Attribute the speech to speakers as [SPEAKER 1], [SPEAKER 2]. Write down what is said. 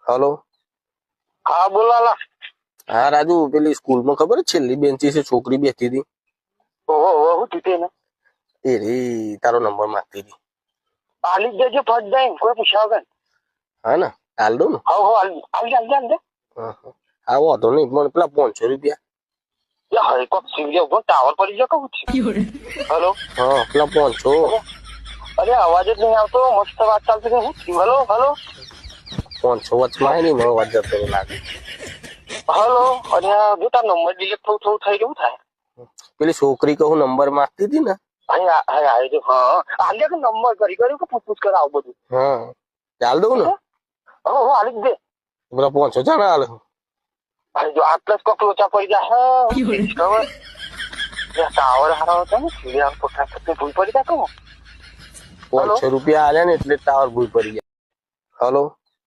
[SPEAKER 1] Hello.
[SPEAKER 2] હા બોલાલા.
[SPEAKER 1] હા રાજુ, પેલી સ્કૂલમાં ખબર છે છેલ્લી બેન્ચી છે છોકરી બેઠી હતી.
[SPEAKER 2] ઓહો ઓહો હું તીતે ને
[SPEAKER 1] એ રે તારો નંબર માંગતી હતી.
[SPEAKER 2] આલી જ દેજો ફટ દઈ કોઈ પૂછ્યા વગર.
[SPEAKER 1] હા ને હાલ દઉં ને.
[SPEAKER 2] હો આલી દે.
[SPEAKER 1] હા વાંધો નહીં પણ પેલા 500 રૂપિયા.
[SPEAKER 2] યા હરે કોક સિવિલ ઉભો ટાવર પડી જાય કહું છું. હેલો.
[SPEAKER 1] હા પેલા 500.
[SPEAKER 2] અરે અવાજ જ નહીં આવતો. મસ્ત વાત ચાલતી છે. હું થયું? હેલો હેલો
[SPEAKER 1] 500 વચમાં નહીં નો અવાજ જતો લાગે.
[SPEAKER 2] હેલો. અરે જો તાર નંબર ડિલીટ થોડું થઈ ગયું થાય.
[SPEAKER 1] પેલી છોકરી કહું નંબર માંગતી હતી ને.
[SPEAKER 2] હા આલે કે નંબર કરી કર્યું કે પૂછ કર આવું બધું.
[SPEAKER 1] હા ચાલ દઉં ને.
[SPEAKER 2] હો આલી જ દે.
[SPEAKER 1] પેલા 500 જાણે હાલ.
[SPEAKER 2] અરે જો આટલા કોક લોચા પડી જાય. ખબર ટાવર હારો હતો ને સિવિલ પોતા ભૂલ પડી જાય કહું.
[SPEAKER 1] 500 રૂપિયા આલ્યા ને એટલે ટાવર ભૂલ પડી ગયા. હલો.